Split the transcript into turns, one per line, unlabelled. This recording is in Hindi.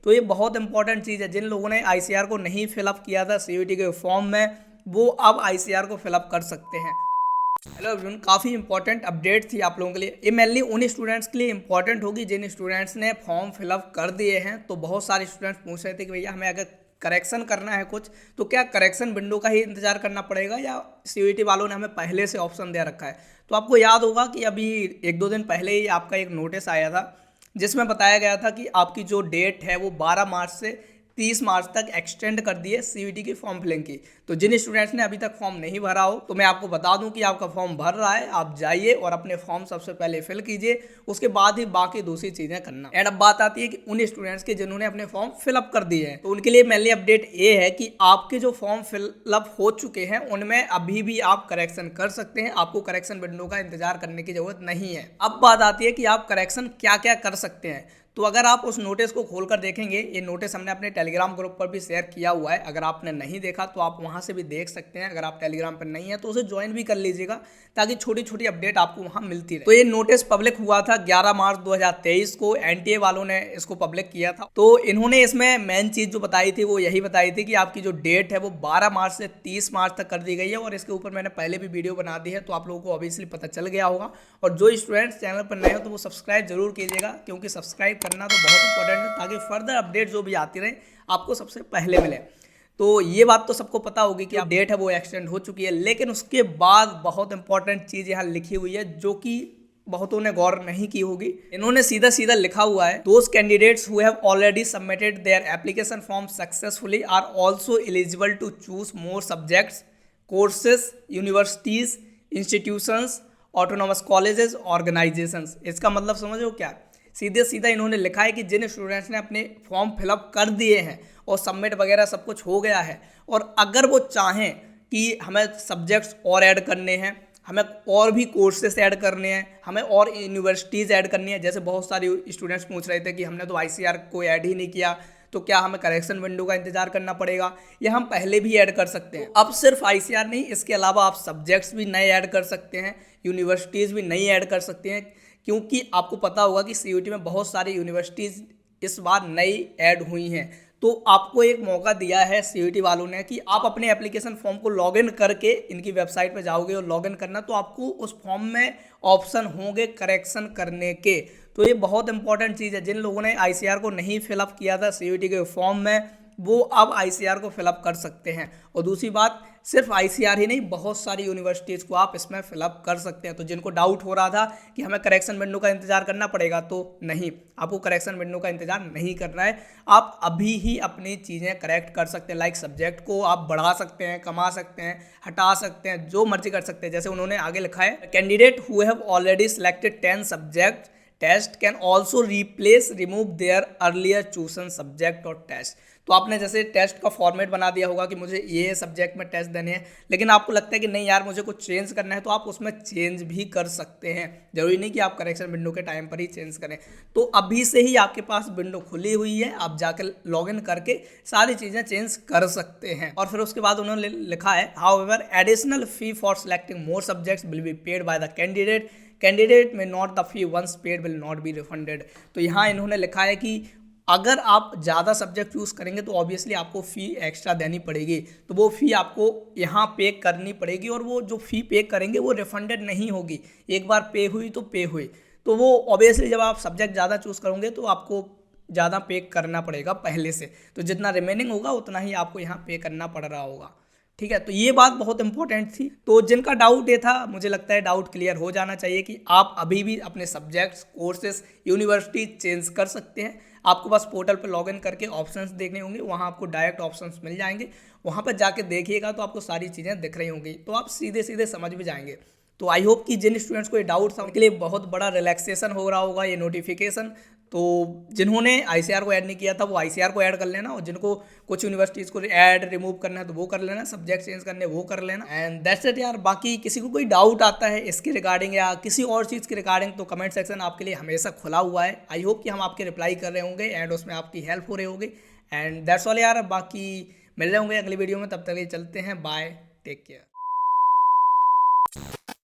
तो ये बहुत इंपॉर्टेंट चीज़ है। जिन लोगों ने ICR को नहीं फिलअप किया था CUET के फॉर्म में, वो अब ICR को फिलअप कर सकते हैं। हेलो एवरीवन, काफ़ी इंपॉर्टेंट अपडेट थी आप लोगों के लिए। ये मेनली उन स्टूडेंट्स के लिए इंपॉर्टेंट होगी जिन स्टूडेंट्स ने फॉर्म फिलअप कर दिए हैं। तो बहुत सारे स्टूडेंट्स पूछ रहे थे कि भैया हमें अगर करेक्शन करना है कुछ, तो क्या करेक्शन विंडो का ही इंतजार करना पड़ेगा या CUET वालों ने हमें पहले से ऑप्शन दे रखा है। तो आपको याद होगा कि अभी 1-2 दिन पहले ही आपका एक नोटिस आया था जिसमें बताया गया था कि आपकी जो डेट है वो 12 मार्च से 30 मार्च तक एक्सटेंड कर दी है CUET की फॉर्म फिलिंग की। तो जिन स्टूडेंट्स ने अभी तक फॉर्म नहीं भरा हो, तो मैं आपको बता दूं कि आपका फॉर्म भर रहा है। आप जाइए और अपने फॉर्म सबसे पहले फिल कीजिए, उसके बाद ही बाकी दूसरी चीज़ें करना। एंड अब बात आती है कि उन स्टूडेंट्स के जिन्होंने अपने फॉर्म फिलअप कर दिए हैं, तो उनके लिए मेनली अपडेट ये है कि आपके जो फॉर्म फिलअप हो चुके हैं उनमें अभी भी आप करेक्शन कर सकते हैं। आपको करेक्शन विंडो का इंतजार करने की जरूरत नहीं है। अब बात आती है कि आप करेक्शन क्या क्या कर सकते हैं। तो अगर आप उस नोटिस को खोलकर देखेंगे, ये नोटिस हमने अपने टेलीग्राम ग्रुप पर भी शेयर किया हुआ है। अगर आपने नहीं देखा तो आप वहां से भी देख सकते हैं। अगर आप टेलीग्राम पर नहीं है तो उसे ज्वाइन भी कर लीजिएगा, ताकि छोटी छोटी अपडेट आपको वहां मिलती रहे। तो ये नोटिस पब्लिक हुआ था 11 मार्च 2023 को। NTA वालों ने इसको पब्लिक किया था। तो इन्होंने इसमें मेन चीज जो बताई थी वो यही बताई थी कि आपकी जो डेट है वो 12 मार्च से 30 मार्च तक कर दी गई है। और इसके ऊपर मैंने पहले भी वीडियो बना दी है, तो आप लोगों को ऑब्वियसली पता चल गया होगा। और जो स्टूडेंट्स चैनल पर नए हो तो वो सब्सक्राइब जरूर कीजिएगा, क्योंकि सब्सक्राइब करना तो बहुत इंपॉर्टेंट है, ताकि फर्दर अपडेट जो भी आती रहे आपको सबसे पहले मिले। तो ये बात तो सबको पता होगी कि डेट है वो एक्सटेंड हो चुकी है। लेकिन उसके बाद बहुत इंपॉर्टेंट चीज यहाँ लिखी हुई है जो कि बहुतों ने गौर नहीं की होगी। इन्होंने सीधा सीधा लिखा हुआ है, those candidates who have already submitted their application form successfully are also eligible to choose more subjects, courses, universities, institutions, autonomous colleges, organisations. इसका मतलब समझो क्या, सीधे सीधा इन्होंने लिखा है कि जिन स्टूडेंट्स ने अपने फॉर्म फिलअप कर दिए हैं और सबमिट वगैरह सब कुछ हो गया है, और अगर वो चाहें कि हमें सब्जेक्ट्स और ऐड करने हैं, हमें और भी कोर्सेस ऐड करने हैं, हमें और यूनिवर्सिटीज़ ऐड करनी है, जैसे बहुत सारे स्टूडेंट्स पूछ रहे थे कि हमने तो ICR को ऐड ही नहीं किया, तो क्या हमें करेक्शन विंडो का इंतजार करना पड़ेगा, या हम पहले भी ऐड कर सकते हैं। अब सिर्फ ICR नहीं, इसके अलावा आप सब्जेक्ट्स भी नए ऐड कर सकते हैं, यूनिवर्सिटीज़ भी नई ऐड कर सकते हैं, क्योंकि आपको पता होगा कि CUET में बहुत सारी यूनिवर्सिटीज़ इस बार नई ऐड हुई हैं। तो आपको एक मौका दिया है CUET वालों ने कि आप अपने एप्लीकेशन फॉर्म को लॉगिन करके इनकी वेबसाइट पे जाओगे और लॉगिन करना, तो आपको उस फॉर्म में ऑप्शन होंगे करेक्शन करने के। तो ये बहुत इंपॉर्टेंट चीज़ है। जिन लोगों ने ICR को नहीं फिलअप किया था CUET के फॉर्म में, वो अब ICR को फिलअप कर सकते हैं। और दूसरी बात, सिर्फ ICR ही नहीं, बहुत सारी यूनिवर्सिटीज़ को आप इसमें फिलअप कर सकते हैं। तो जिनको डाउट हो रहा था कि हमें करेक्शन विंडो का इंतजार करना पड़ेगा, तो नहीं, आपको करेक्शन विंडो का इंतजार नहीं करना है। आप अभी ही अपनी चीज़ें करेक्ट कर सकते हैं। लाइक सब्जेक्ट को आप बढ़ा सकते हैं, कमा सकते हैं, हटा सकते हैं, जो मर्जी कर सकते हैं। जैसे उन्होंने आगे लिखा है, candidate who have already selected 10 subject test can also replace remove their earlier chosen subject और टेस्ट। तो आपने जैसे टेस्ट का फॉर्मेट बना दिया होगा कि मुझे ये सब्जेक्ट में टेस्ट देने हैं, लेकिन आपको लगता है कि नहीं यार मुझे कुछ चेंज करना है, तो आप उसमें चेंज भी कर सकते हैं। जरूरी नहीं कि आप करेक्शन विंडो के टाइम पर ही चेंज करें। तो अभी से ही आपके पास विंडो खुली हुई है, आप जाकर लॉगिन करके सारी चीज़ें चेंज कर सकते हैं। और फिर उसके बाद उन्होंने लिखा है, however additional fee for selecting more subjects will be paid by the candidate में not the fee once paid will not be refunded. तो यहाँ इन्होंने लिखा है कि अगर आप ज़्यादा सब्जेक्ट चूज़ करेंगे तो ऑब्वियसली आपको फ़ी एक्स्ट्रा देनी पड़ेगी। तो वो फ़ी आपको यहाँ पे करनी पड़ेगी, और वो जो फ़ी पे करेंगे वो रिफंडेड नहीं होगी। एक बार पे हुई तो पे हुई। तो वो ऑब्वियसली जब आप सब्जेक्ट ज़्यादा चूज़ करोगे तो आपको ज़्यादा पे करना पड़ेगा पहले से। तो जितना रिमेनिंग होगा उतना ही आपको यहाँ पे करना पड़ रहा होगा। ठीक है, तो ये बात बहुत इंपॉर्टेंट थी। तो जिनका डाउट ये था, मुझे लगता है डाउट क्लियर हो जाना चाहिए कि आप अभी भी अपने सब्जेक्ट्स, कोर्सेज, यूनिवर्सिटी चेंज कर सकते हैं। आपको बस पोर्टल पर लॉगिन करके ऑप्शंस देखने होंगे, वहाँ आपको डायरेक्ट ऑप्शंस मिल जाएंगे। वहाँ पर जाके देखिएगा तो आपको सारी चीज़ें दिख रही होंगी, तो आप सीधे सीधे समझ भी जाएंगे। तो आई होप कि जिन स्टूडेंट्स को ये डाउट था उनके लिए बहुत बड़ा रिलैक्सेशन हो रहा होगा ये नोटिफिकेशन। तो जिन्होंने ICR को ऐड नहीं किया था वो ICR को ऐड कर लेना, और जिनको कुछ यूनिवर्सिटीज़ को ऐड रिमूव करना है तो वो कर लेना, सब्जेक्ट चेंज करने वो कर लेना। एंड दैट्स इट यार। बाकी किसी को कोई डाउट आता है इसके रिगार्डिंग या किसी और चीज़ के रिगार्डिंग, तो कमेंट सेक्शन आपके लिए हमेशा खुला हुआ है। आई होप कि हम आपके रिप्लाई कर रहे होंगे एंड उसमें आपकी हेल्प हो रही होगी। एंड दैट्स ऑल यार। बाकी मिल रहे होंगे अगली वीडियो में, तब तक ये चलते हैं, बाय, टेक केयर।